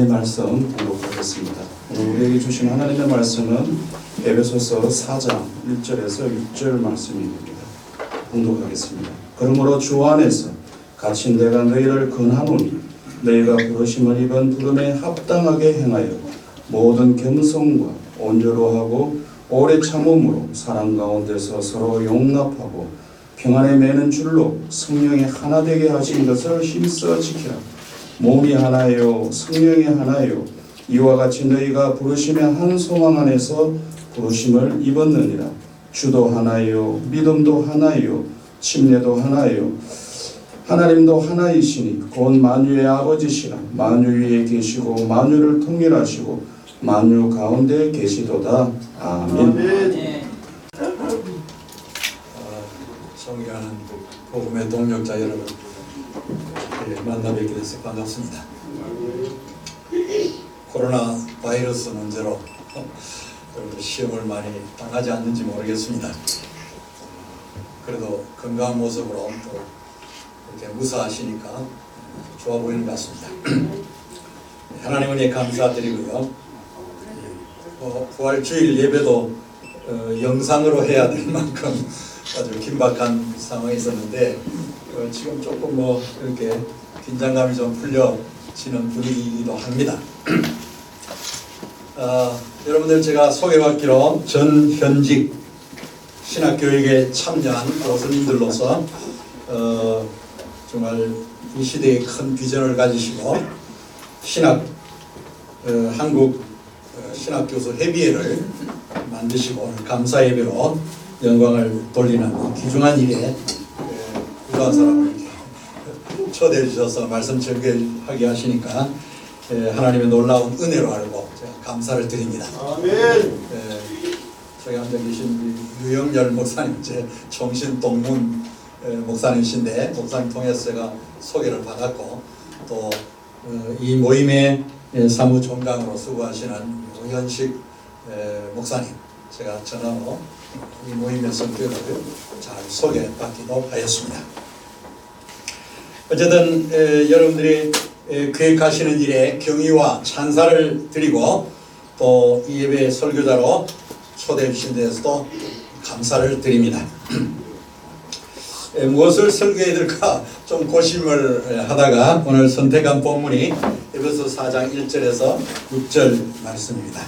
하나님의 말씀 공독하겠습니다. 오늘 우리에게 주신 하나님의 말씀은 에베소서 4장 1절에서 6절 말씀입니다. 공독하겠습니다. 그러므로 주 안에서 갇힌 내가 너희를 권하노니 너희가 부르심을 입은 부름에 합당하게 행하여 모든 겸손과 온유로 하고 오래 참음으로 사랑 가운데서 서로 용납하고 평안에 매는 줄로 성령이 하나 되게 하신 것을 힘써 지키라. 몸이 하나요 성령이 하나요 이와 같이 너희가 부르심의 한 소망 안에서 부르심을 입었느니라. 주도 하나요 믿음도 하나요 침례도 하나요 하나님도 하나이시니 곧 만유의 아버지시라. 만유 위에 계시고 만유를 통일하시고 만유 가운데 계시도다. 아멘. 존경하는 복음의 동력자 여러분, 만나 뵙게 돼서 반갑습니다. 코로나 바이러스 문제로 시험을 많이 당하지 않는지 모르겠습니다. 그래도 건강한 모습으로 또 이렇게 무사하시니까 좋아 보이는 것 같습니다. 하나님 은혜에 감사드리고요. 부활주일 예배도 영상으로 해야 될 만큼 아주 긴박한 상황이 있었는데 지금 조금 이렇게 긴장감이 좀 풀려지는 분위기이기도 합니다. 여러분들 제가 소개받기로 전현직 신학교육에 참여한 교수님들로서 정말 이 시대에 큰 비전을 가지시고 한국 신학교수 협의회를 만드시고 오늘 감사 예배로 영광을 돌리는 귀중한 일에 부유한 사람을 초대해 주셔서 말씀 전개하게 하시니까 하나님의 놀라운 은혜로 알고 제가 감사를 드립니다. 아멘. 저기 앉아 계신 유영열 목사님, 제 정신동문 목사님이신데 목사님 통해서 제가 소개를 받았고 또 이 모임의 사무총장으로 수고하시는 우현식 목사님 제가 전화로 이 모임의 성격을 잘 소개받기도 하였습니다. 어쨌든 여러분들이 계획하시는 일에 경의와 찬사를 드리고 또 이 예배 설교자로 초대해 주신 데에서도 감사를 드립니다. 무엇을 설교해야 될까 좀 고심을 하다가 오늘 선택한 본문이 에베소 4장 1절에서 6절 말씀입니다.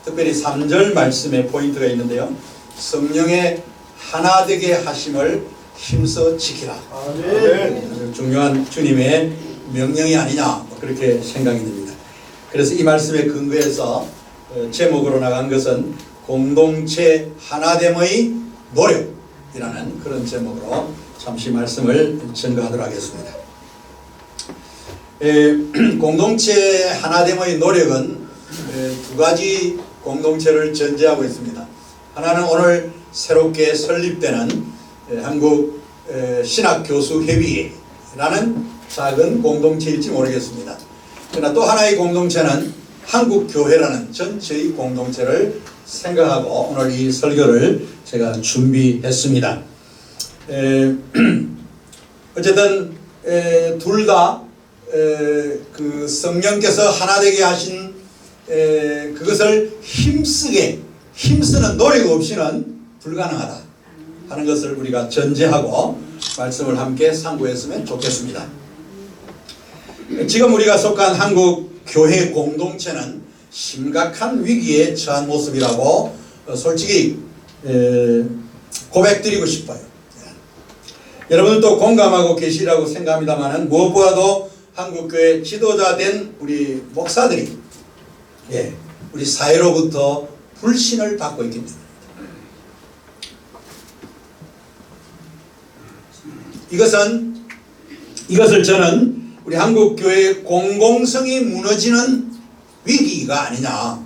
특별히 3절 말씀에 포인트가 있는데요. 성령의 하나 되게 하심을 힘써 지키라. 아주 중요한 주님의 명령이 아니냐 그렇게 생각이 듭니다. 그래서 이 말씀에 근거해서 제목으로 나간 것은 공동체 하나됨의 노력이라는 그런 제목으로 잠시 말씀을 전가하도록 하겠습니다. 공동체 하나됨의 노력은 두 가지 공동체를 전제하고 있습니다. 하나는 오늘 새롭게 설립되는 한국 신학교수협의회라는 작은 공동체일지 모르겠습니다. 그러나 또 하나의 공동체는 한국교회라는 전체의 공동체를 생각하고 오늘 이 설교를 제가 준비했습니다. 어쨌든 둘 다 그 성령께서 하나 되게 하신 그것을 힘쓰는 노력 없이는 불가능하다 하는 것을 우리가 전제하고 말씀을 함께 상고했으면 좋겠습니다. 지금 우리가 속한 한국 교회 공동체는 심각한 위기에 처한 모습이라고 솔직히 고백드리고 싶어요. 여러분도 공감하고 계시라고 생각합니다만 무엇보다도 한국교회 지도자 된 우리 목사들이 우리 사회로부터 불신을 받고 있기 때문입니다. 이것을 저는 우리 한국교회의 공공성이 무너지는 위기가 아니냐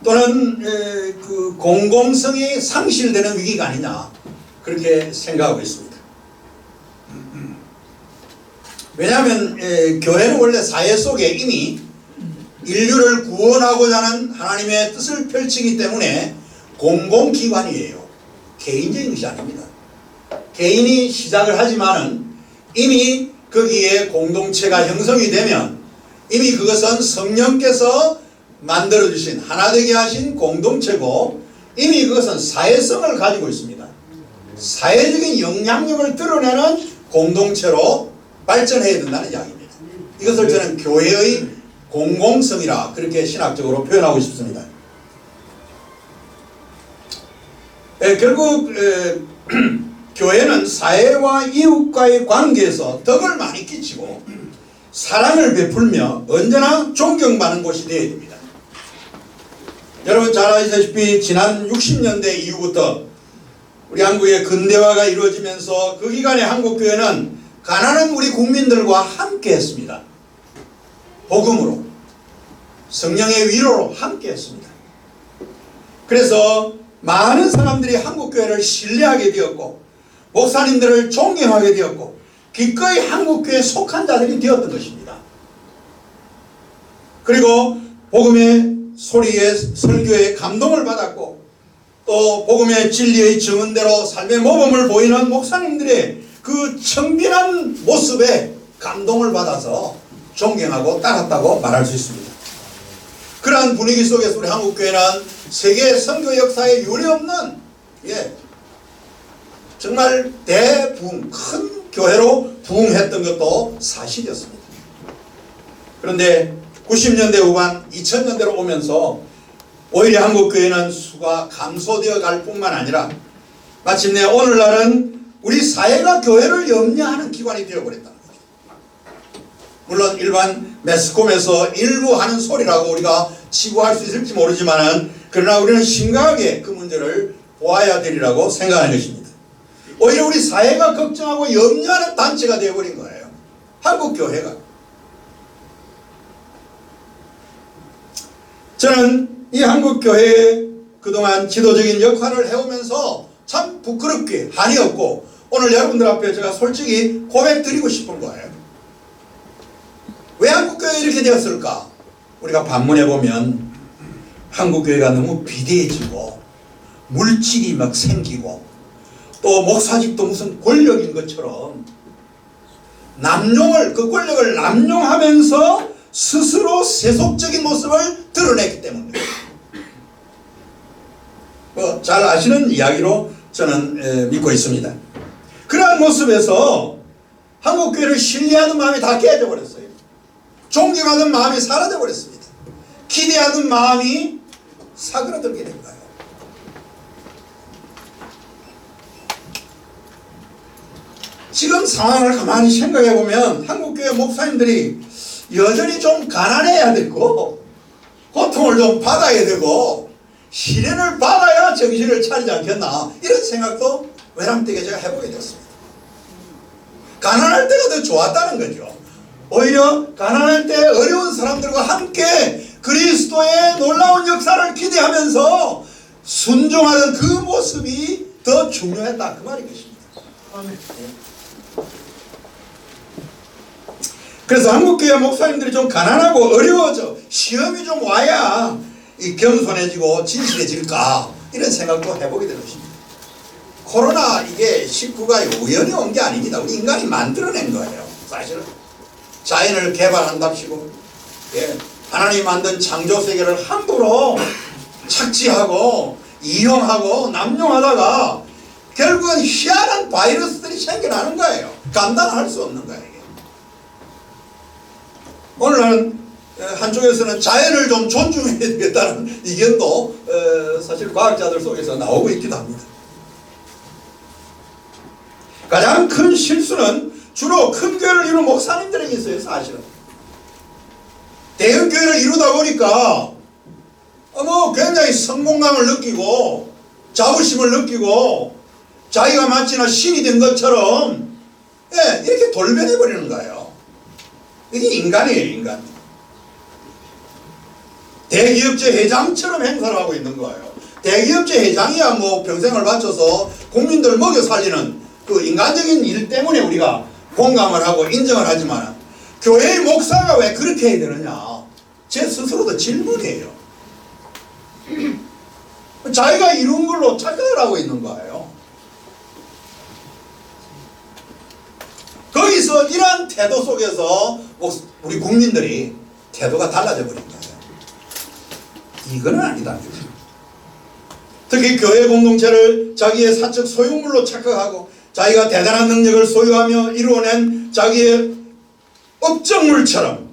또는 그 공공성이 상실되는 위기가 아니냐 그렇게 생각하고 있습니다. 왜냐하면 교회는 원래 사회 속에 이미 인류를 구원하고자 하는 하나님의 뜻을 펼치기 때문에 공공기관이에요. 개인적인 것이 아닙니다. 개인이 시작을 하지만은 이미 거기에 공동체가 형성이 되면 이미 그것은 성령께서 만들어주신 하나되게 하신 공동체고 이미 그것은 사회성을 가지고 있습니다. 사회적인 영향력을 드러내는 공동체로 발전해야 된다는 이야기입니다. 이것을 저는 교회의 공공성이라 그렇게 신학적으로 표현하고 싶습니다. 결국 교회는 사회와 이웃과의 관계에서 덕을 많이 끼치고 사랑을 베풀며 언제나 존경받는 곳이 되어야 됩니다. 여러분 잘 아시다시피 지난 60년대 이후부터 우리 한국의 근대화가 이루어지면서 그 기간에 한국교회는 가난한 우리 국민들과 함께 했습니다. 복음으로, 성령의 위로로 함께 했습니다. 그래서 많은 사람들이 한국교회를 신뢰하게 되었고 목사님들을 존경하게 되었고 기꺼이 한국교회에 속한 자들이 되었던 것입니다. 그리고 복음의 소리에 설교에 감동을 받았고 또 복음의 진리의 증언대로 삶의 모범을 보이는 목사님들의 그 청빈한 모습에 감동을 받아서 존경하고 따랐다고 말할 수 있습니다. 그러한 분위기 속에서 우리 한국교회는 세계 선교 역사에 유례없는 정말 대부흥, 큰 교회로 부흥했던 것도 사실이었습니다. 그런데 90년대 후반 2000년대로 오면서 오히려 한국교회는 수가 감소되어 갈 뿐만 아니라 마침내 오늘날은 우리 사회가 교회를 염려하는 기관이 되어버렸다는 거죠. 물론 일반 매스컴에서 일부 하는 소리라고 우리가 치부할 수 있을지 모르지만 그러나 우리는 심각하게 그 문제를 보아야 되리라고 생각하는 것입니다. 오히려 우리 사회가 걱정하고 염려하는 단체가 되어버린 거예요. 한국교회가. 저는 이 한국교회의 그동안 지도적인 역할을 해오면서 참 부끄럽게 한이 없고 오늘 여러분들 앞에 제가 솔직히 고백드리고 싶은 거예요. 왜 한국교회 이렇게 되었을까? 우리가 반문해보면 한국교회가 너무 비대해지고 물질이 막 생기고 또 목사직도 무슨 권력인 것처럼 남용을, 그 권력을 남용하면서 스스로 세속적인 모습을 드러냈기 때문입니다. 잘 아시는 이야기로 저는 믿고 있습니다. 그러한 모습에서 한국교회를 신뢰하는 마음이 다 깨져 버렸어요. 존경하는 마음이 사라져 버렸습니다. 기대하는 마음이 사그라들게 된 거예요. 지금 상황을 가만히 생각해 보면 한국교회 목사님들이 여전히 좀 가난해야 되고 고통을 좀 받아야 되고 시련을 받아야 정신을 차리지 않겠나 이런 생각도 외람되게 제가 해보게 됐습니다. 가난할 때가 더 좋았다는 거죠. 오히려 가난할 때 어려운 사람들과 함께 그리스도의 놀라운 역사를 기대하면서 순종하는 그 모습이 더 중요했다 그 말인 것입니다. 그래서 한국교회 목사님들이 좀 가난하고 어려워져 시험이 좀 와야 이 겸손해지고 진실해질까 이런 생각도 해보게 되는 것입니다. 코로나 이게 19가 우연히 온 게 아닙니다. 우리 인간이 만들어낸 거예요. 사실은 자연을 개발한답시고 하나님이 만든 창조세계를 함부로 착취하고 이용하고 남용하다가 결국은 희한한 바이러스들이 생겨나는 거예요. 감당할 수 없는 거예요. 오늘은 한쪽에서는 자연을 좀 존중해야 되겠다는 의견도 사실 과학자들 속에서 나오고 있기도 합니다. 가장 큰 실수는 주로 큰 교회를 이루는 목사님들에게 있어요. 사실은 대형 교회를 이루다 보니까 굉장히 성공감을 느끼고 자부심을 느끼고 자기가 마치나 신이 된 것처럼 이렇게 돌변해 버리는 거예요. 이게 인간이에요. 인간. 대기업체 회장처럼 행사를 하고 있는 거예요. 대기업체 회장이야 뭐 평생을 바쳐서 국민들을 먹여 살리는 그 인간적인 일 때문에 우리가 공감을 하고 인정을 하지만 교회의 목사가 왜 그렇게 해야 되느냐 제 스스로도 질문이에요. 자기가 이룬 걸로 착각을 하고 있는 거예요. 거기서 이러한 태도 속에서 우리 국민들이 태도가 달라져 버린 거예요. 이거는 아니다. 특히 교회 공동체를 자기의 사적 소유물로 착각하고 자기가 대단한 능력을 소유하며 이루어낸 자기의 업적물처럼,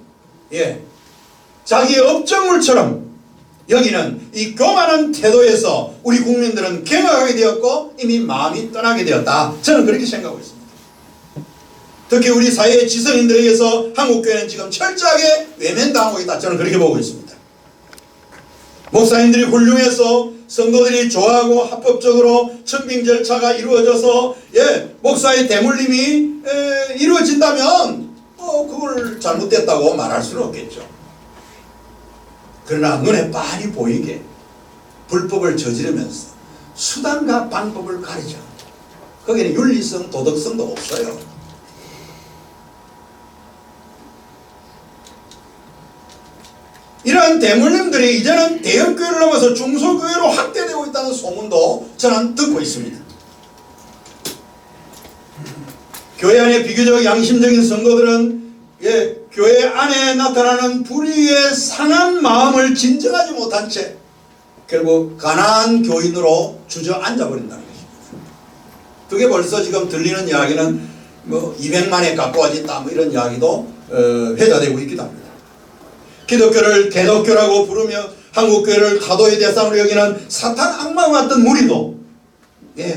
자기의 업적물처럼 여기는 이 교만한 태도에서 우리 국민들은 경악하게 되었고 이미 마음이 떠나게 되었다. 저는 그렇게 생각하고 있습니다. 특히 우리 사회의 지성인들에게서 한국교회는 지금 철저하게 외면당하고 있다. 저는 그렇게 보고 있습니다. 목사님들이 훌륭해서 성도들이 좋아하고 합법적으로 청빙 절차가 이루어져서 목사의 대물림이 이루어진다면 그걸 잘못됐다고 말할 수는 없겠죠. 그러나 눈에 빤히 보이게 불법을 저지르면서 수단과 방법을 가리죠. 거기는 윤리성, 도덕성도 없어요. 이러한 대물림들이 이제는 대형교회를 넘어서 중소교회로 확대되고 있다는 소문도 저는 듣고 있습니다. 교회 안에 비교적 양심적인 성도들은 교회 안에 나타나는 불의의 상한 마음을 진정하지 못한 채 결국 가난한 교인으로 주저앉아 버린다는 것입니다. 그게 벌써 지금 들리는 이야기는 200만에 가까워진다 이런 이야기도 회자되고 있기도 합니다. 기독교를 개독교라고 부르며 한국교회를 가도의 대상으로 여기는 사탄 악마와 같은 무리도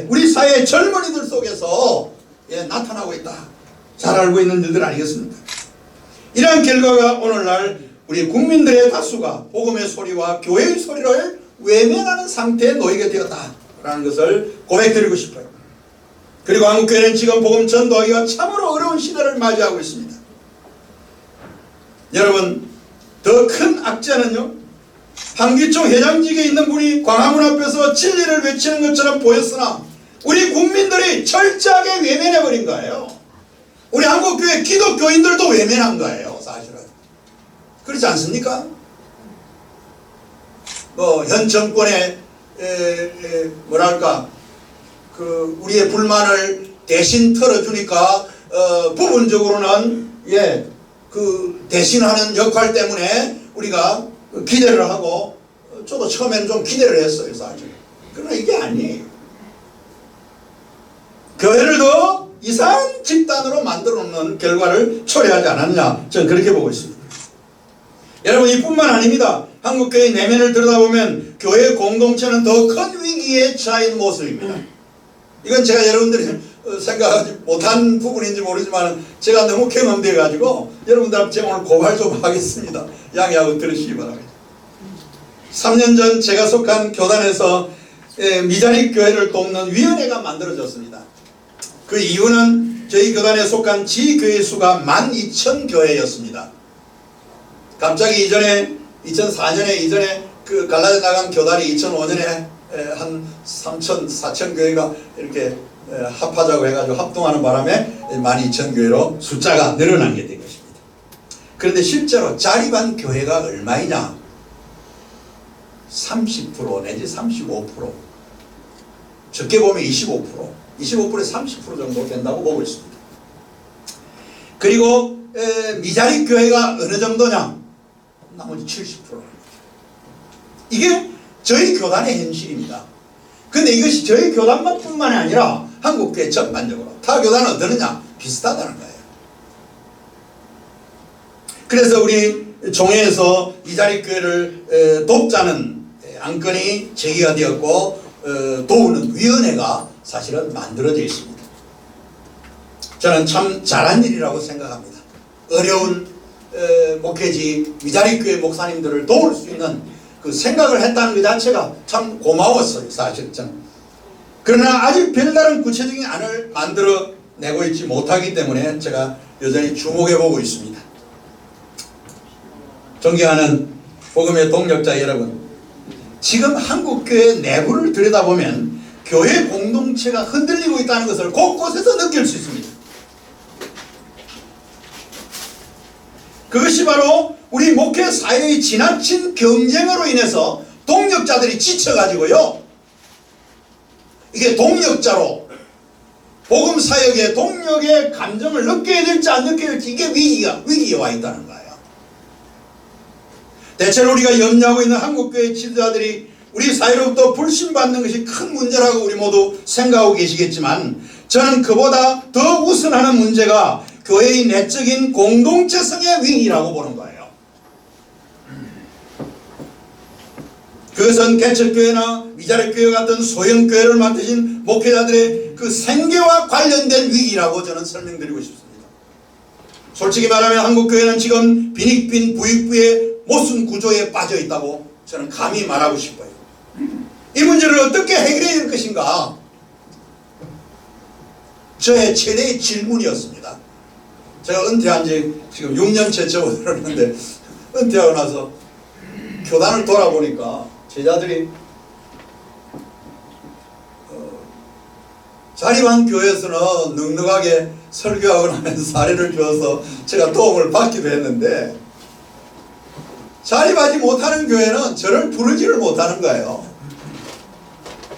우리 사회의 젊은이들 속에서 나타나고 있다. 잘 알고 있는 일들 아니겠습니까? 이러한 결과가 오늘날 우리 국민들의 다수가 복음의 소리와 교회의 소리를 외면하는 상태에 놓이게 되었다라는 것을 고백드리고 싶어요. 그리고 한국교회는 지금 복음 전도하기가 참으로 어려운 시대를 맞이하고 있습니다. 여러분, 더 큰 악재는요, 한기총 회장직에 있는 분이 광화문 앞에서 진리를 외치는 것처럼 보였으나 우리 국민들이 철저하게 외면해버린 거예요. 우리 한국교회 기독교인들도 외면한 거예요, 사실은. 그렇지 않습니까? 현 정권의 우리의 불만을 대신 털어주니까 부분적으로는 대신하는 역할 때문에 우리가 기대를 하고 저도 처음에는 좀 기대를 했어요, 사실. 그러나 이게 아니에요. 교회를 더 이상한 집단으로 만들어 놓는 결과를 초래하지 않았냐, 저는 그렇게 보고 있습니다. 여러분, 이뿐만 아닙니다. 한국교회 내면을 들여다보면 교회 공동체는 더 큰 위기에 처한 모습입니다. 이건 제가 여러분들이 생각하지 못한 부분인지 모르지만 제가 너무 경험되어 가지고 여러분들 제가 오늘 고발 좀 하겠습니다. 양해하고 들으시기 바랍니다. 3년 전 제가 속한 교단에서 미자립 교회를 돕는 위원회가 만들어졌습니다. 그 이유는 저희 교단에 속한 지교회 수가 12,000교회였습니다. 갑자기 이전에 2004년에 이전에 그 갈라져 나간 교단이 2005년에 한 3,000, 4,000교회가 이렇게 합하자고 해가지고 합동하는 바람에 12,000교회로 숫자가 늘어난 게 된 것입니다. 그런데 실제로 자립한 교회가 얼마이냐? 30% 내지 35%, 적게 보면 25%에 30% 정도 된다고 보고 있습니다. 그리고 미자립 교회가 어느 정도냐? 나머지 70%. 이게 저희 교단의 현실입니다. 근데 이것이 저희 교단만 뿐만이 아니라 한국교회 전반적으로 타 교단은 어떠느냐? 비슷하다는 거예요. 그래서 우리 종회에서 미자립 교회를 돕자는 안건이 제기가 되었고 도우는 위원회가 사실은 만들어져 있습니다. 저는 참 잘한 일이라고 생각합니다. 어려운 목회지 미자립 교회 목사님들을 도울 수 있는 그 생각을 했다는 것 자체가 참 고마웠어요, 사실 저는. 그러나 아직 별다른 구체적인 안을 만들어내고 있지 못하기 때문에 제가 여전히 주목해보고 있습니다. 존경하는 복음의 동력자 여러분, 지금 한국교회 내부를 들여다보면 교회 공동체가 흔들리고 있다는 것을 곳곳에서 느낄 수 있습니다. 그것이 바로 우리 목회 사회의 지나친 경쟁으로 인해서 동력자들이 지쳐가지고요, 이게 동력자로 복음 사역의 동력의 감정을 느껴야 될지 안 느껴야 될지 이게 위기에 와 있다는 거예요. 대체로 우리가 염려하고 있는 한국교회 지도자들이 우리 사회로부터 불신받는 것이 큰 문제라고 우리 모두 생각하고 계시겠지만, 저는 그보다 더 우선하는 문제가 교회의 내적인 공동체성의 위기라고 보는 거예요. 그것은 개척교회나 위자력교회 같은 소형교회를 맡으신 목회자들의 그 생계와 관련된 위기라고 저는 설명드리고 싶습니다. 솔직히 말하면 한국교회는 지금 빈익빈 부익부의 모순 구조에 빠져 있다고 저는 감히 말하고 싶어요. 이 문제를 어떻게 해결해야 될 것인가? 저의 최대의 질문이었습니다. 제가 은퇴한 지 지금 6년째 접어들었는데, 은퇴하고 나서 교단을 돌아보니까 제자들이 자립한 교회에서는 넉넉하게 설교하고 나면 사례를 주어서 제가 도움을 받기도 했는데, 자립하지 못하는 교회는 저를 부르지를 못하는 거예요.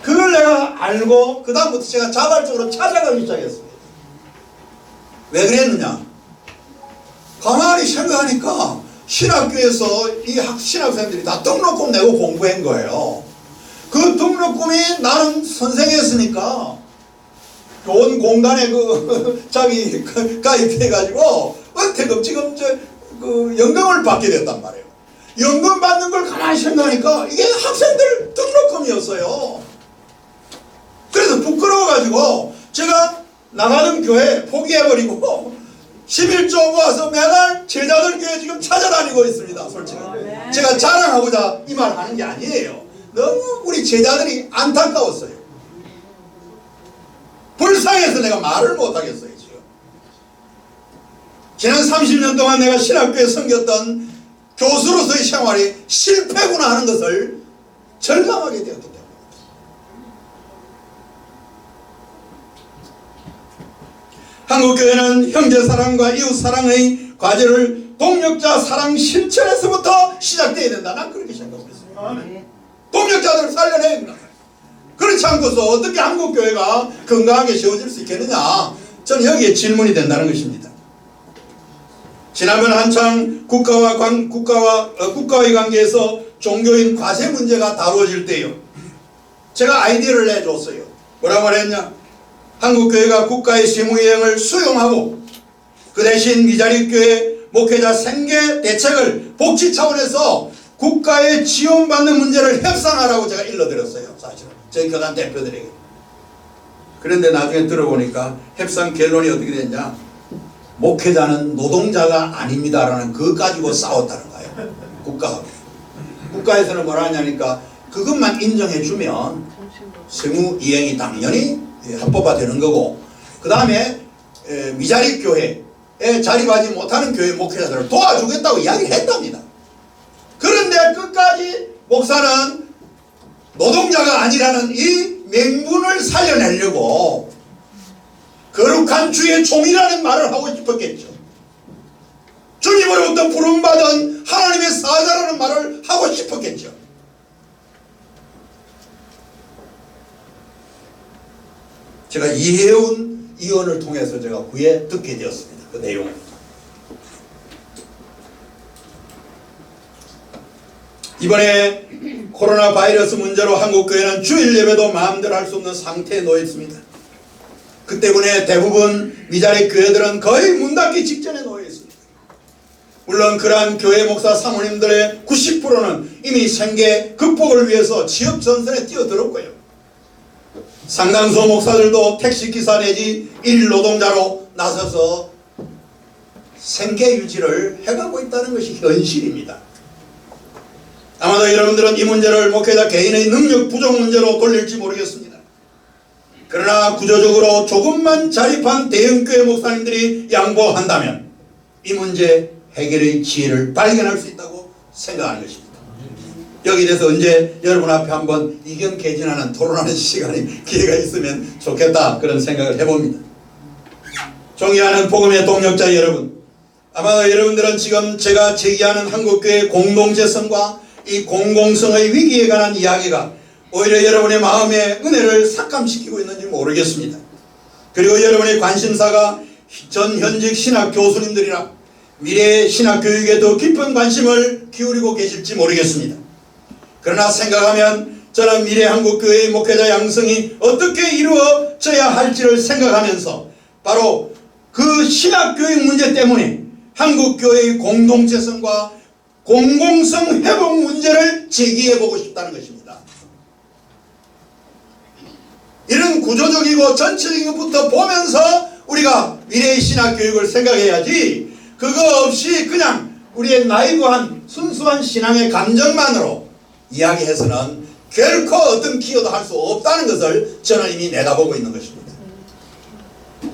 그걸 내가 알고 그 다음부터 제가 자발적으로 찾아가기 시작했습니다. 왜 그랬느냐? 가만히 생각하니까 신학교에서 이 신학생들이 다 등록금 내고 공부한 거예요. 그 등록금이 나는 선생했으니까 좋은 공단에 자기 가입해가지고 은퇴금 지금 연금을 받게 됐단 말이에요. 연금 받는 걸 가만히 생각하니까 이게 학생들 등록금이었어요. 그래서 부끄러워가지고 제가 나가던 교회 포기해버리고 11조 모아서 매달 제자들 교회 지금 찾아다니고 있습니다. 솔직히 제가 자랑하고자 이 말 하는 게 아니에요. 너무 우리 제자들이 안타까웠어요. 불쌍해서 내가 말을 못하겠어요. 지금 지난 30년 동안 내가 신학교에 섬겼던 교수로서의 생활이 실패구나 하는 것을 절감하게 되었기 때문에, 한국교회는 형제사랑과 이웃사랑의 과제를 동력자 사랑 실천에서부터 시작되어야 된다. 난 그렇게 생각하고 있습니다. 동력자들을 살려내야 된다. 그렇지 않고서 어떻게 한국교회가 건강하게 세워질 수 있겠느냐, 저는 여기에 질문이 된다는 것입니다. 지난번 한창 국가와의 관계에서 종교인 과세 문제가 다루어질 때요, 제가 아이디어를 내줬어요. 뭐라고 말했냐? 한국교회가 국가의 세무이행을 수용하고 그 대신 미자립교회 목회자 생계 대책을 복지 차원에서 국가에 지원받는 문제를 협상하라고 제가 일러드렸어요. 사실은 저희 교단 대표들에게. 그런데 나중에 들어보니까 협상 결론이 어떻게 됐냐? 목회자는 노동자가 아닙니다라는 그것 가지고 싸웠다는 거예요. 국가하고. 국가에서는 뭐라 하냐니까 그것만 인정해주면 세무이행이 당연히 합법화되는 거고, 그 다음에 미자립교회에 자립하지 못하는 교회 목회자들을 도와주겠다고 이야기를 했답니다. 그런데 끝까지 목사는 노동자가 아니라는 이 명분을 살려내려고 거룩한 주의 종이라는 말을 하고 싶었겠죠. 주님으로부터 부름받은 하나님의 사자라는 말을 하고 싶었겠죠. 제가 이해운 의원을 통해서 제가 후에 듣게 되었습니다. 그 내용을. 이번에 코로나 바이러스 문제로 한국교회는 주일 예배도 마음대로 할 수 없는 상태에 놓여 있습니다. 그 때문에 대부분 미자립 교회들은 거의 문 닫기 직전에 놓여 있습니다. 물론 그러한 교회 목사 사모님들의 90%는 이미 생계 극복을 위해서 취업 전선에 뛰어들었고요. 상당수 목사들도 택시기사 내지 일노동자로 나서서 생계 유지를 해가고 있다는 것이 현실입니다. 아마도 여러분들은 이 문제를 목회자 개인의 능력 부족 문제로 돌릴지 모르겠습니다. 그러나 구조적으로 조금만 자립한 대형교회 목사님들이 양보한다면 이 문제 해결의 지혜를 발견할 수 있다고 생각하는 것입니다. 여기에 대해서 언제 여러분 앞에 한번 이견 개진하는 토론하는 시간이 기회가 있으면 좋겠다, 그런 생각을 해봅니다. 존경하는 복음의 동력자 여러분, 아마 여러분들은 지금 제가 제기하는 한국교회 공동체성과 이 공공성의 위기에 관한 이야기가 오히려 여러분의 마음의 은혜를 삭감시키고 있는지 모르겠습니다. 그리고 여러분의 관심사가 전 현직 신학 교수님들이나 미래의 신학교육에 더 깊은 관심을 기울이고 계실지 모르겠습니다. 그러나 생각하면 저는 미래 한국교회의 목회자 양성이 어떻게 이루어져야 할지를 생각하면서 바로 그 신학교육 문제 때문에 한국교회의 공동체성과 공공성 회복 문제를 제기해보고 싶다는 것입니다. 이런 구조적이고 전체적인 것부터 보면서 우리가 미래의 신학교육을 생각해야지, 그거 없이 그냥 우리의 나이브한 순수한 신앙의 감정만으로 이야기해서는 결코 어떤 기여도 할 수 없다는 것을 저는 이미 내다보고 있는 것입니다.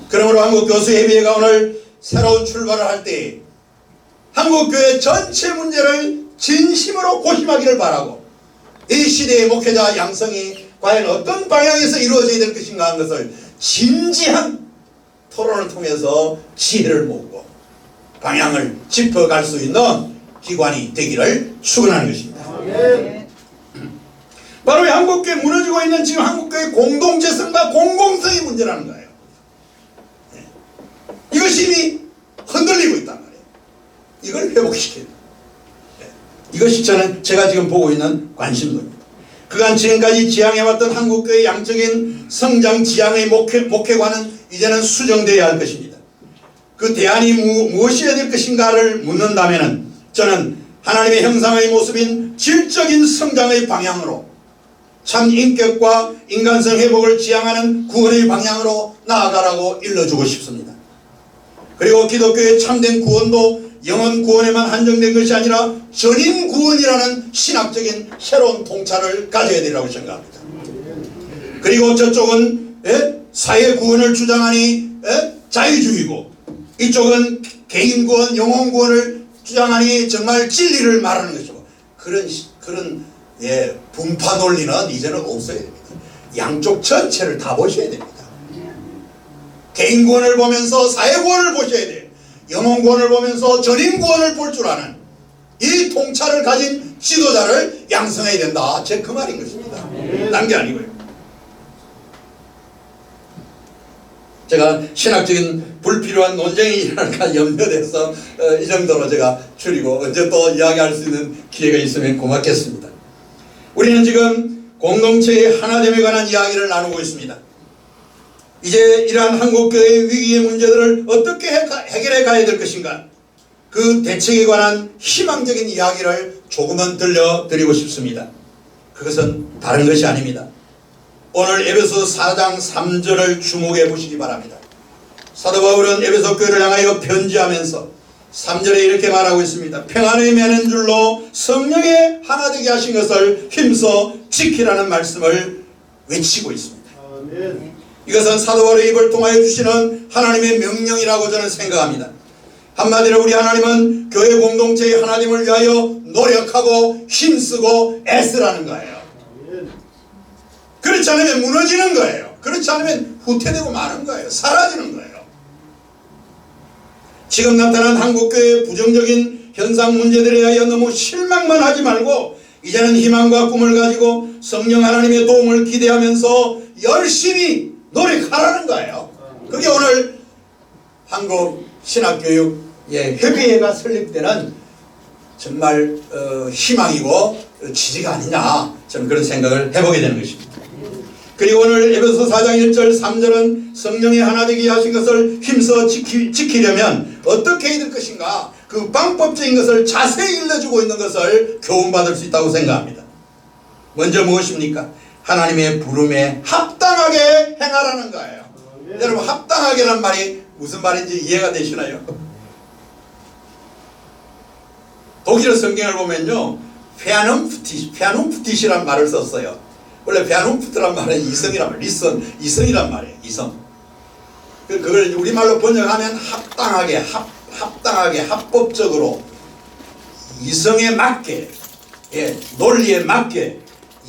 그러므로 한국교수협의회가 오늘 새로운 출발을 할 때 한국교회 전체 문제를 진심으로 고심하기를 바라고, 이 시대의 목회자 양성이 과연 어떤 방향에서 이루어져야 될 것인가 하는 것을 진지한 토론을 통해서 지혜를 모으고 방향을 짚어갈 수 있는 기관이 되기를 축원하는 것입니다. 바로 이 한국교회 무너지고 있는 지금 한국교회 공동체성과 공공성의 문제라는 거예요. 이것이 이미 흔들리고 있단 말이에요. 이걸 회복시켜야 돼요. 이것이 제가 지금 보고 있는 관심도입니다. 그간 지금까지 지향해왔던 한국교회의 양적인 성장 지향의 목회관은 이제는 수정되어야 할 것입니다. 그 대안이 무엇이어야 될 것인가를 묻는다면 저는 하나님의 형상의 모습인 질적인 성장의 방향으로, 참 인격과 인간성 회복을 지향하는 구원의 방향으로 나아가라고 일러주고 싶습니다. 그리고 기독교의 참된 구원도 영혼 구원에만 한정된 것이 아니라 전인 구원이라는 신학적인 새로운 통찰을 가져야 되라고 생각합니다. 그리고 저쪽은 사회 구원을 주장하니 자유주의고, 이쪽은 개인 구원, 영혼 구원을 주장하니 정말 진리를 말하는 것이고, 그런 분파 논리는 이제는 없어야 됩니다. 양쪽 전체를 다 보셔야 됩니다. 개인 구원을 보면서 사회 구원을 보셔야 돼요. 영혼 구원을 보면서 전인 구원을 볼 줄 아는 이 통찰을 가진 지도자를 양성해야 된다. 제 그 말인 것입니다. 딴 게 아니고요. 제가 신학적인 불필요한 논쟁이 일어날까 염려돼서 이 정도로 제가 줄이고 언제 또 이야기할 수 있는 기회가 있으면 고맙겠습니다. 우리는 지금 공동체의 하나됨에 관한 이야기를 나누고 있습니다. 이제 이러한 한국교회의 위기의 문제들을 어떻게 해결해 가야 될 것인가, 그 대책에 관한 희망적인 이야기를 조금은 들려드리고 싶습니다. 그것은 다른 것이 아닙니다. 오늘 에베소 4장 3절을 주목해 보시기 바랍니다. 사도 바울은 에베소 교회를 향하여 편지하면서 3절에 이렇게 말하고 있습니다. 평안의 매는 줄로 성령의 하나 되게 하신 것을 힘써 지키라는 말씀을 외치고 있습니다. 아멘. 이것은 사도 바울의 입을 통하여 주시는 하나님의 명령이라고 저는 생각합니다. 한마디로 우리 하나님은 교회 공동체의 하나님을 위하여 노력하고 힘쓰고 애쓰라는 거예요. 그렇지 않으면 무너지는 거예요. 그렇지 않으면 후퇴되고 마는 거예요. 사라지는 거예요. 지금 나타난 한국교회의 부정적인 현상 문제들에 대하여 너무 실망만 하지 말고 이제는 희망과 꿈을 가지고 성령 하나님의 도움을 기대하면서 열심히 노력하라는 거예요. 그게 오늘 한국 신학교육의 협의회가 설립되는 정말 희망이고 지지가 아니냐, 저는 그런 생각을 해보게 되는 것입니다. 그리고 오늘 에베소 4장 1절 3절은 성령의 하나 되게 하신 것을 힘써 지키려면 어떻게 해야 될 것인가, 그 방법적인 것을 자세히 일러주고 있는 것을 교훈받을 수 있다고 생각합니다. 먼저 무엇입니까? 하나님의 부름에 합당하게 행하라는 거예요. 여러분, 합당하게란 말이 무슨 말인지 이해가 되시나요? 독일어 성경을 보면요, 페아눔프티시란 말을 썼어요. 원래 페아눔프트란 말은 이성이란 말이에요. 이성이란 말이에요. 이성. 그걸 우리말로 번역하면 합당하게, 합당하게, 합법적으로, 이성에 맞게, 논리에 맞게,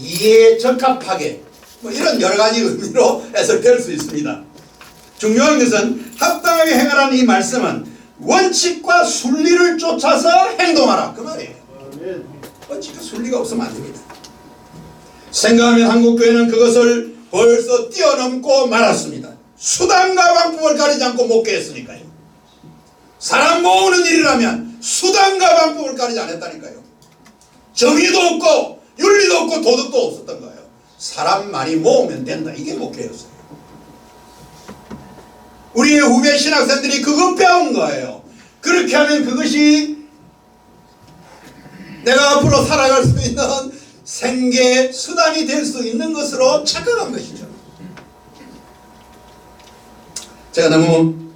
이해에 적합하게, 뭐 이런 여러 가지 의미로 해석될 수 있습니다. 중요한 것은 합당하게 행하라는 이 말씀은 원칙과 순리를 쫓아서 행동하라, 그 말이에요. 원칙과 순리가 없으면 안 됩니다. 생각하면 한국교회는 그것을 벌써 뛰어넘고 말았습니다. 수단과 방법을 가리지 않고 목회했으니까요. 사람 모으는 일이라면 수단과 방법을 가리지 않았다니까요. 정의도 없고 윤리도 없고 도덕도 없었던 거예요. 사람 많이 모으면 된다. 이게 목표였어요. 우리의 후배 신학생들이 그거 배운 거예요. 그렇게 하면 그것이 내가 앞으로 살아갈 수 있는 생계 수단이 될 수 있는 것으로 착각한 것이죠. 제가 너무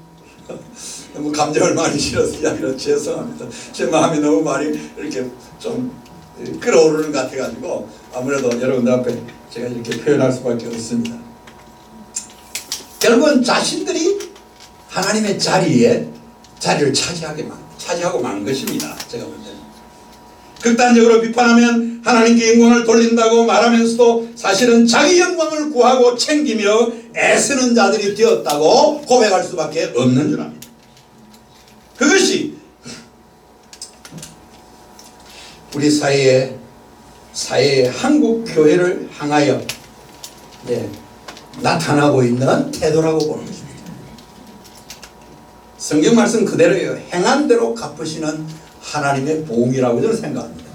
감정을 많이 실어서 이야기를 죄송합니다. 제 마음이 너무 많이 이렇게 좀 끌어오르는 것 같아가지고 아무래도 여러분들 앞에 제가 이렇게 표현할 수밖에 없습니다. 결국은 자신들이 하나님의 자리를 차지하고 만 것입니다. 제가 볼 때는. 극단적으로 비판하면 하나님께 영광을 돌린다고 말하면서도 사실은 자기 영광을 구하고 챙기며 애쓰는 자들이 되었다고 고백할 수밖에 없는 줄 압니다. 그것이 우리 사회의 한국 교회를 향하여 나타나고 있는 태도라고 보는 것입니다. 성경 말씀 그대로예요. 행한 대로 갚으시는 하나님의 보응이라고 저는 생각합니다.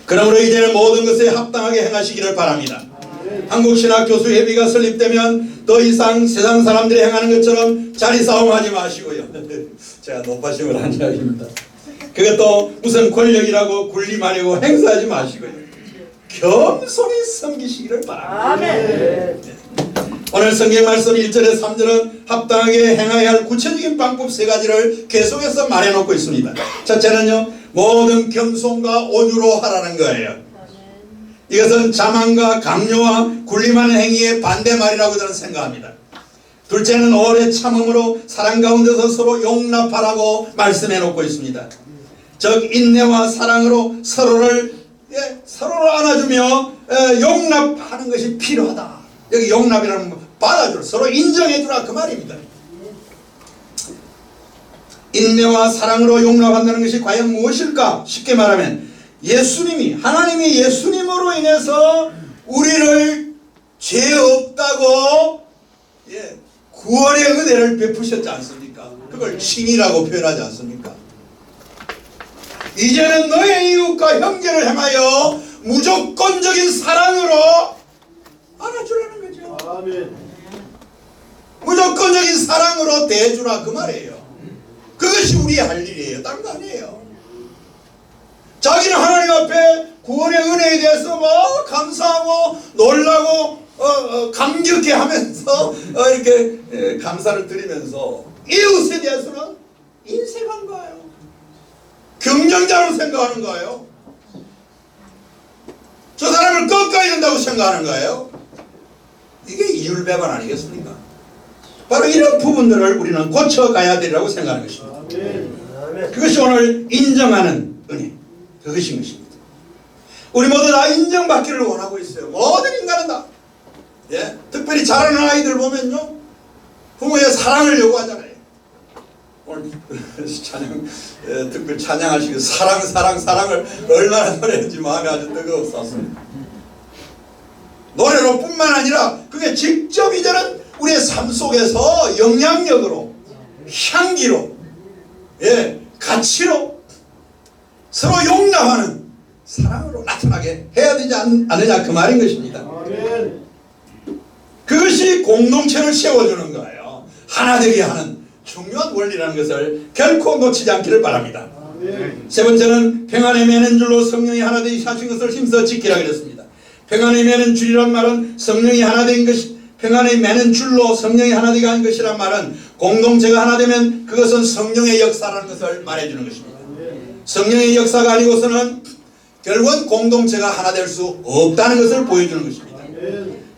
그러므로 이제는 모든 것에 합당하게 행하시기를 바랍니다. 한국신학교수협의가 설립되면 더 이상 세상 사람들이 행하는 것처럼 자리싸움하지 마시고요. 제가 높아심을 한 이야기입니다. 그것도 무슨 권력이라고 군림하려고 행사하지 마시고요. 겸손히 섬기시기를 바랍니다. 오늘 성경 말씀 1절에 3절은 합당하게 행해야 할 구체적인 방법 세 가지를 계속해서 말해놓고 있습니다. 첫째는요, 모든 겸손과 온유로 하라는 거예요. 이것은 자만과 강요와 군림하는 행위의 반대말이라고 저는 생각합니다. 둘째는 오래 참음으로 사랑 가운데서 서로 용납하라고 말씀해 놓고 있습니다. 즉 인내와 사랑으로 서로를 안아주며 용납하는 것이 필요하다. 여기 용납이라는 건 받아주라, 서로 인정해주라 그 말입니다. 인내와 사랑으로 용납한다는 것이 과연 무엇일까? 쉽게 말하면 하나님이 예수님으로 인해서 우리를 죄 없다고 구원의 은혜를 베푸셨지 않습니까? 그걸 칭이라고 표현하지 않습니까? 이제는 너의 이웃과 형제를 행하여 무조건적인 사랑으로 안아주라는 거죠. 아멘. 무조건적인 사랑으로 대해주라 그 말이에요. 그것이 우리의 할 일이에요. 다른 거 아니에요. 자기는 하나님 앞에 구원의 은혜에 대해서 감사하고 놀라고 감격해 하면서 이렇게 감사를 드리면서 이웃에 대해서는 인색한 거예요. 경쟁자로 생각하는 거예요. 저 사람을 꺾어야 된다고 생각하는 거예요. 이게 이율배반 아니겠습니까? 바로 이런 부분들을 우리는 고쳐가야 되리라고 생각하는 것입니다. 그것이 오늘 인정하는 은혜, 그것인 것입니다. 우리 모두 다 인정받기를 원하고 있어요. 모든 인간은 다. 특별히 자라는 아이들 보면요, 부모의 사랑을 요구하잖아요. 오늘 특별히 찬양하시고 사랑을 얼마나 노래했는지 마음이 아주 뜨거웠었습니다. 노래로 뿐만 아니라 그게 직접 이제는 우리의 삶 속에서 영향력으로, 향기로, 가치로 서로 용납하는 사랑으로 나타나게 해야 되지 않느냐 그 말인 것입니다. 그것이 공동체를 세워주는 거예요. 하나 되게 하는 중요한 원리라는 것을 결코 놓치지 않기를 바랍니다. 세 번째는 평안의 매는 줄로 성령이 하나 되게 하신 것을 힘써 지키라 그랬습니다. 평안의 매는 줄이란 말은 성령이 하나 된 것이, 평안의 매는 줄로 성령이 하나 되게 한 것이란 말은 공동체가 하나 되면 그것은 성령의 역사라는 것을 말해주는 것입니다. 성령의 역사가 아니고서는 결국은 공동체가 하나 될 수 없다는 것을 보여주는 것입니다.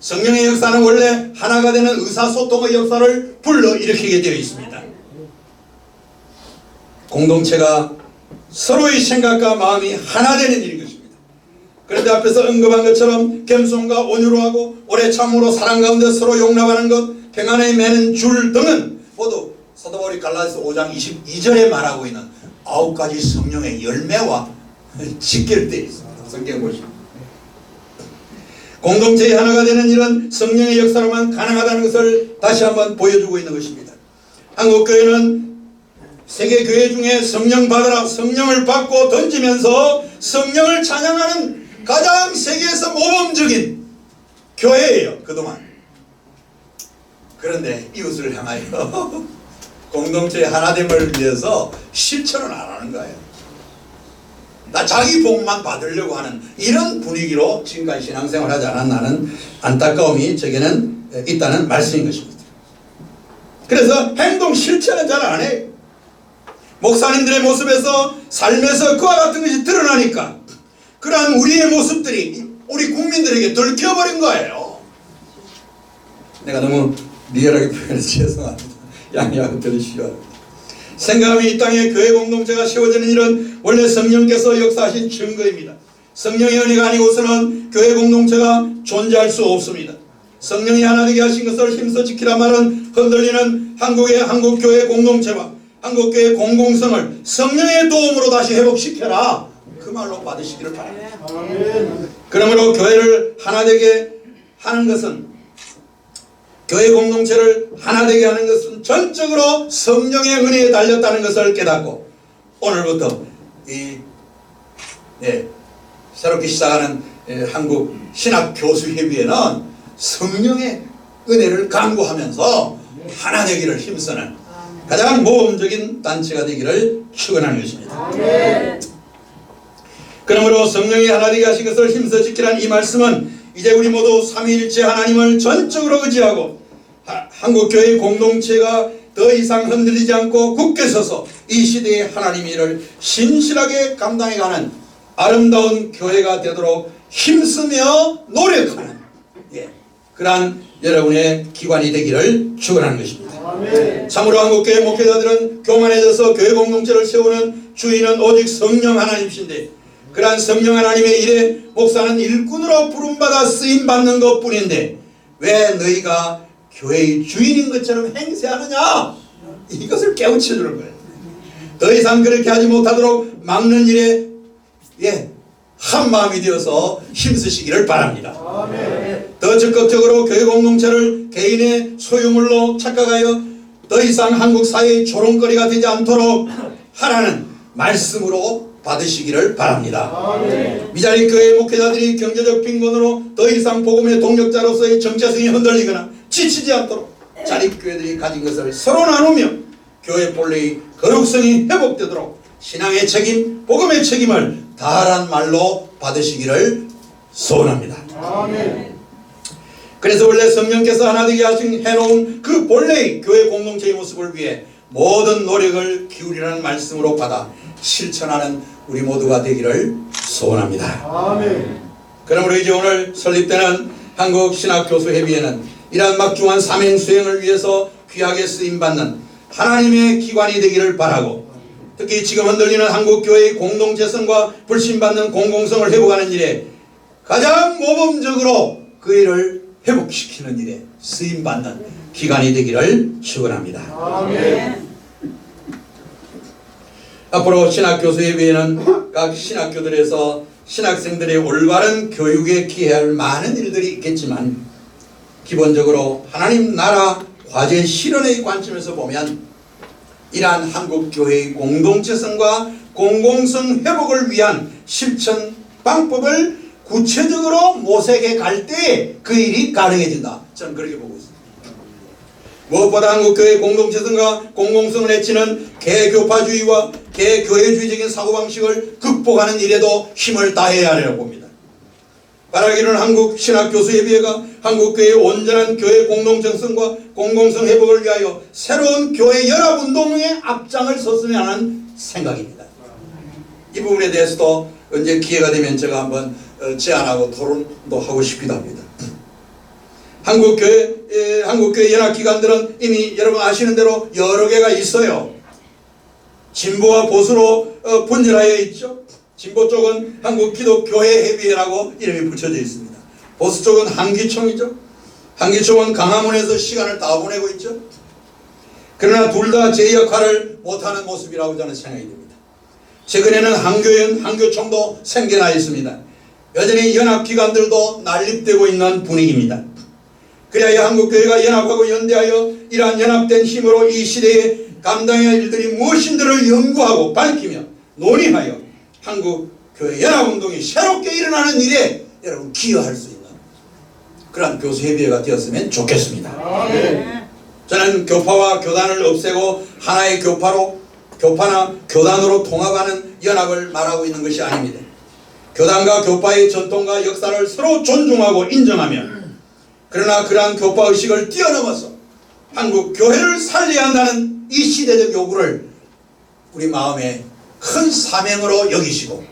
성령의 역사는 원래 하나가 되는 의사소통의 역사를 불러일으키게 되어 있습니다. 공동체가 서로의 생각과 마음이 하나 되는 일인 것입니다. 그런데 앞에서 언급한 것처럼 겸손과 온유로 하고 오래 참음으로 사랑 가운데 서로 용납하는 것, 평안에 매는 줄 등은 모두 사도 바울이 갈라디아서 5장 22절에 말하고 있는 9가지 성령의 열매와 직결되어 있습니다. 성경 보시면 공동체의 하나가 되는 일은 성령의 역사로만 가능하다는 것을 다시 한번 보여주고 있는 것입니다. 한국교회는 세계 교회 중에 성령 받으라, 성령을 받고 던지면서 성령을 찬양하는 가장 세계에서 모범적인 교회예요, 그동안. 그런데 이웃을 향하여 공동체의 하나됨을 위해서 실천을 안 하는 거예요. 나 자기 복만 받으려고 하는 이런 분위기로 지금까지 신앙생활을 하지 않았나는 안타까움이 제게는 있다는 말씀인 것입니다. 그래서 행동 실천은 잘 안 해요. 목사님들의 모습에서 삶에서 그와 같은 것이 드러나니까 그러한 우리의 모습들이 우리 국민들에게 들켜버린 거예요. 내가 너무 리얼하게 표현해서 죄송합니다. 양해하고 들으시기 바랍니다. 생각하면 이 땅에 교회 공동체가 세워지는 일은 원래 성령께서 역사하신 증거입니다. 성령의 은혜가 아니고서는 교회 공동체가 존재할 수 없습니다. 성령이 하나 되게 하신 것을 힘써 지키란 말은 흔들리는 한국교회 공동체와 한국교회 공공성을 성령의 도움으로 다시 회복시켜라, 그 말로 받으시기를 바랍니다. 그러므로 교회를 하나 되게 하는 것은, 교회 공동체를 하나 되게 하는 것은 전적으로 성령의 은혜에 달렸다는 것을 깨닫고, 오늘부터 새롭게 시작하는 한국 신학교수협의회는 성령의 은혜를 강구하면서 하나 되기를 힘쓰는 가장 모범적인 단체가 되기를 축원하는 것입니다. 그러므로 성령이 하나 되게 하신 것을 힘써 지키라는 이 말씀은 이제 우리 모두 삼위일체 하나님을 전적으로 의지하고 한국교회 공동체가 더 이상 흔들리지 않고 굳게 서서 이 시대의 하나님의 일을 신실하게 감당해가는 아름다운 교회가 되도록 힘쓰며 노력하는 그러한 여러분의 기관이 되기를 축원하는 것입니다. 참으로 한국교회 목회자들은 교만해져서 교회 공동체를 세우는 주인은 오직 성령 하나님이신데, 그러한 성령 하나님의 일에 목사는 일꾼으로 부름받아 쓰임받는 것뿐인데 왜 너희가 교회의 주인인 것처럼 행세하느냐, 이것을 깨우쳐주는 거예요. 더 이상 그렇게 하지 못하도록 막는 일에 한마음이 되어서 힘쓰시기를 바랍니다. 더 적극적으로 교회 공동체를 개인의 소유물로 착각하여 더 이상 한국 사회의 조롱거리가 되지 않도록 하라는 말씀으로 받으시기를 바랍니다. 미자립 교회 목회자들이 경제적 빈곤으로 더 이상 복음의 동력자로서의 정체성이 흔들리거나 지치지 않도록 자립교회들이 가진 것을 서로 나누며 교회 본래의 거룩성이 회복되도록 신앙의 책임, 복음의 책임을 다한 말로 받으시기를 소원합니다. 그래서 원래 성령께서 하나 되게 해놓은 그 본래의 교회 공동체의 모습을 위해 모든 노력을 기울이라는 말씀으로 받아 실천하는 우리 모두가 되기를 소원합니다. 그러므로 이제 오늘 설립되는 한국신학교수협의회는 이러한 막중한 사명 수행을 위해서 귀하게 쓰임받는 하나님의 기관이 되기를 바라고, 특히 지금 흔들리는 한국교회의 공동체성과 불신받는 공공성을 회복하는 일에 가장 모범적으로 그 일을 회복시키는 일에 쓰임받는 기관이 되기를 축원합니다. 앞으로 신학교수협의회는 각 신학교들에서 신학생들의 올바른 교육에 기여할 많은 일들이 있겠지만, 기본적으로 하나님 나라 과제 실현의 관점에서 보면 이러한 한국교회의 공동체성과 공공성 회복을 위한 실천 방법을 구체적으로 모색해 갈 때 그 일이 가능해진다. 저는 그렇게 보고 있습니다. 무엇보다 한국교회 공동체성과 공공성을 해치는 개교파주의와 개교회주의적인 사고방식을 극복하는 일에도 힘을 다해야 하리라고 봅니다. 바라기는 한국신학교수협의회가 한국교회의 온전한 교회 공동체성과 공공성 회복을 위하여 새로운 교회 연합운동의 앞장을 섰으면 하는 생각입니다. 이 부분에 대해서도 언제 기회가 되면 제가 한번 제안하고 토론도 하고 싶기도 합니다. 한국교회 연합기관들은 이미 여러분 아시는 대로 여러 개가 있어요. 진보와 보수로 분열하여 있죠. 진보 쪽은 한국기독교회협의회라고 이름이 붙여져 있습니다. 보수 쪽은 한기총이죠. 한기총은 강화문에서 시간을 다 보내고 있죠. 그러나 둘 다 제 역할을 못하는 모습이라고 저는 생각이 됩니다. 최근에는 한교총도 생겨나 있습니다. 여전히 연합기관들도 난립되고 있는 분위기입니다. 그래야 한국교회가 연합하고 연대하여 이러한 연합된 힘으로 이 시대에 감당해야 할 일들이 무엇인지를 연구하고 밝히며 논의하여 한국교회 연합운동이 새롭게 일어나는 일에 여러분 기여할 수 있는 그러한 교수협의회가 되었으면 좋겠습니다. 저는 교파와 교단을 없애고 하나의 교파나 교단으로 통합하는 연합을 말하고 있는 것이 아닙니다. 교단과 교파의 전통과 역사를 서로 존중하고 인정하며 그러나 그러한 교파의식을 뛰어넘어서 한국 교회를 살려야 한다는 이 시대적 요구를 우리 마음에 큰 사명으로 여기시고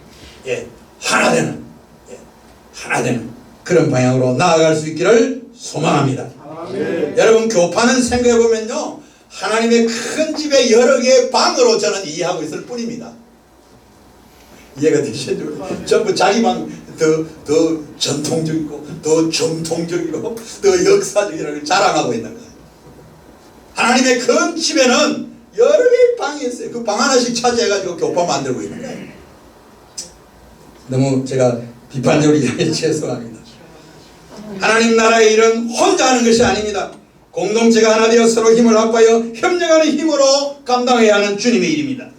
하나 되는 그런 방향으로 나아갈 수 있기를 소망합니다. 여러분 교파는 생각해보면요 하나님의 큰 집에 여러 개의 방으로 저는 이해하고 있을 뿐입니다. 이해가 되시죠? 전부 자기 방 더 전통적이고 더 정통적이고 더 역사적이라는 걸 자랑하고 있는 거예요. 하나님의 큰 집에는 여러 개의 방이 있어요. 그 방 하나씩 차지해가지고 교파 만들고 있는 거예요. 너무 제가 비판적으로 이야기해 죄송합니다. 하나님 나라의 일은 혼자 하는 것이 아닙니다. 공동체가 하나 되어 서로 힘을 합하여 협력하는 힘으로 감당해야 하는 주님의 일입니다.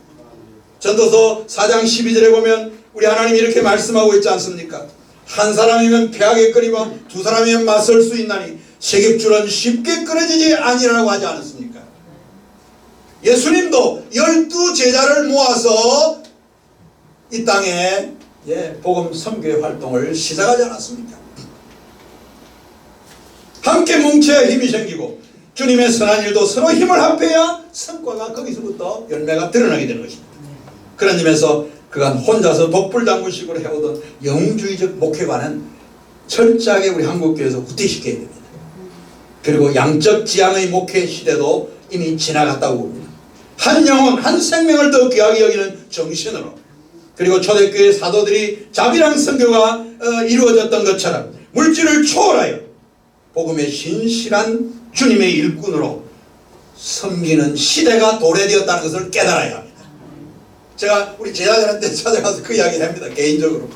전도서 4장 12절에 보면 우리 하나님이 이렇게 말씀하고 있지 않습니까? 한 사람이면 패하겠거니와 두 사람이면 맞설 수 있나니 세귑줄은 쉽게 끊어지지 아니라고 하지 않았습니까? 예수님도 12제자를 모아서 이 땅에 복음 선교의 활동을 시작하지 않았습니까? 함께 뭉쳐야 힘이 생기고 주님의 선한 일도 서로 힘을 합해야 성과가 거기서부터 열매가 드러나게 되는 것입니다. 그런 점에서 그간 혼자서 독불장군식으로 해오던 영웅주의적 목회관은 철저하게 우리 한국교회에서 후퇴시켜야 됩니다. 그리고 양적 지향의 목회 시대도 이미 지나갔다고 봅니다. 한 영혼 한 생명을 더 귀하게 여기는 정신으로 그리고 초대교회 사도들이 자비랑 선교가 이루어졌던 것처럼 물질을 초월하여 복음의 신실한 주님의 일꾼으로 섬기는 시대가 도래되었다는 것을 깨달아야 합니다. 제가 우리 제자들한테 찾아가서 그 이야기를 합니다. 개인적으로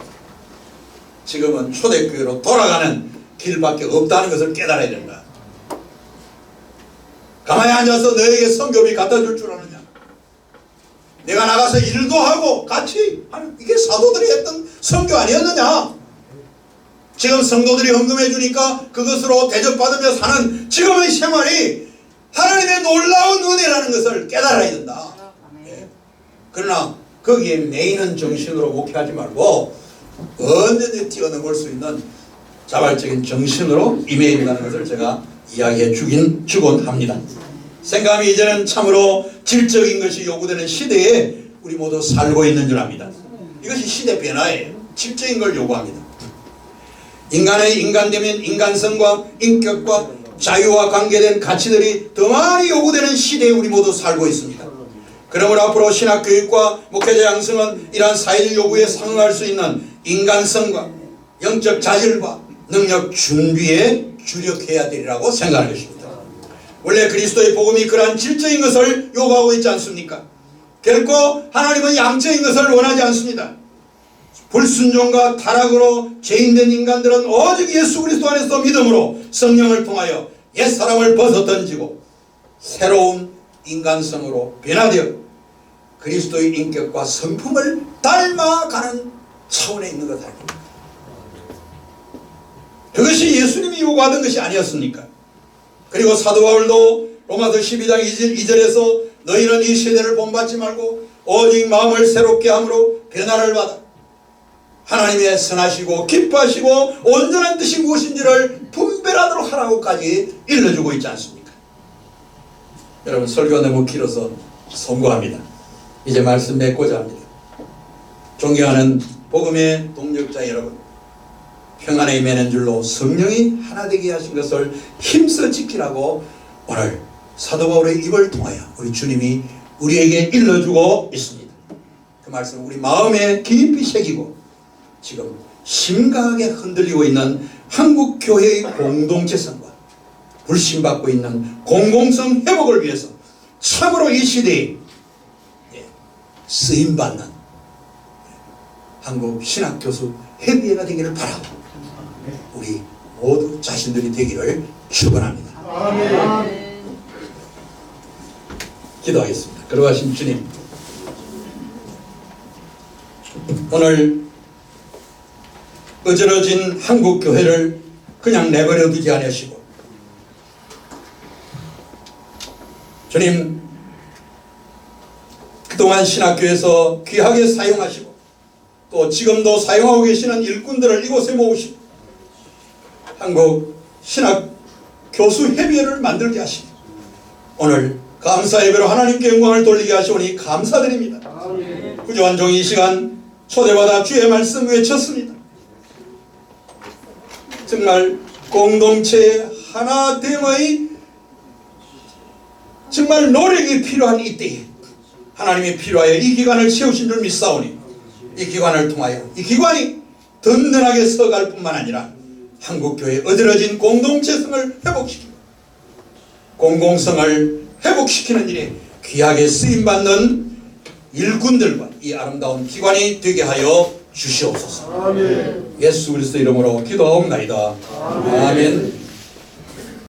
지금은 초대교회로 돌아가는 길밖에 없다는 것을 깨달아야 된다. 가만히 앉아서 너에게 선교비 갖다 줄 줄 아느냐? 내가 나가서 일도 하고 같이 하는 이게 사도들이 했던 선교 아니었느냐? 지금 성도들이 헌금해 주니까 그것으로 대접받으며 사는 지금의 생활이 하나님의 놀라운 은혜라는 것을 깨달아야 된다. 그러나 거기에 매이는 정신으로 목회하지 말고 언제든지 뛰어넘을 수 있는 자발적인 정신으로 임해야 된다는 것을 제가 이야기해 주곤 합니다. 생각하면 이제는 참으로 질적인 것이 요구되는 시대에 우리 모두 살고 있는 줄 압니다. 이것이 시대 변화예요. 질적인 걸 요구합니다. 인간의 인간되면 인간성과 인격과 자유와 관계된 가치들이 더 많이 요구되는 시대에 우리 모두 살고 있습니다. 그러므로 앞으로 신학교육과 목회자 양성은 이러한 사회적 요구에 상응할 수 있는 인간성과 영적 자질과 능력 준비에 주력해야 되리라고 생각하는 것입니다. 원래 그리스도의 복음이 그러한 질적인 것을 요구하고 있지 않습니까? 결코 하나님은 양적인 것을 원하지 않습니다. 불순종과 타락으로 죄인된 인간들은 오직 예수 그리스도 안에서 믿음으로 성령을 통하여 옛사람을 벗어던지고 새로운 인간성으로 변화되어 그리스도의 인격과 성품을 닮아가는 차원에 있는 것 아닙니까? 그것이 예수님이 요구하던 것이 아니었습니까? 그리고 사도 바울도 로마서 12장 2절에서 너희는 이 세대를 본받지 말고 오직 마음을 새롭게 함으로 변화를 받아 하나님의 선하시고 기뻐하시고 온전한 뜻이 무엇인지를 분별하도록 하라고까지 일러주고 있지 않습니까? 여러분 설교가 너무 길어서 송구합니다. 이제 말씀 맺고자 합니다. 존경하는 복음의 동력자 여러분, 평안에 임하는 줄로 성령이 하나 되게 하신 것을 힘써 지키라고 오늘 사도 바울의 입을 통하여 우리 주님이 우리에게 일러주고 있습니다. 그 말씀을 우리 마음에 깊이 새기고 지금 심각하게 흔들리고 있는 한국교회의 공동체성과 불신받고 있는 공공성 회복을 위해서 참으로 이 시대에 쓰임받는 한국 신학교수 협의회가 되기를 바라고 우리 모두 자신들이 되기를 축원합니다. 기도하겠습니다. 걸어가신 주님, 오늘 어지러진 한국 교회를 그냥 내버려 두지 않으시고 주님, 그동안 신학교에서 귀하게 사용하시고 또 지금도 사용하고 계시는 일꾼들을 이곳에 모으시고 한국 신학 교수 협의회를 만들게 하시고 오늘 감사 예배로 하나님께 영광을 돌리게 하시오니 감사드립니다. 구조한 종이 이 시간 초대받아 주의 말씀 외쳤습니다. 정말 공동체의 하나됨의 정말 노력이 필요한 이때에 하나님이 필요하여 이 기관을 세우신 줄 믿사오니 이 기관을 통하여 이 기관이 든든하게 서갈 뿐만 아니라 한국교회의 어지러진 공동체성을 회복시키고 공공성을 회복시키는 일에 귀하게 쓰임받는 일꾼들과 이 아름다운 기관이 되게 하여 주시옵소서. 예수 그리스도 이름으로 기도하옵나이다. 아멘.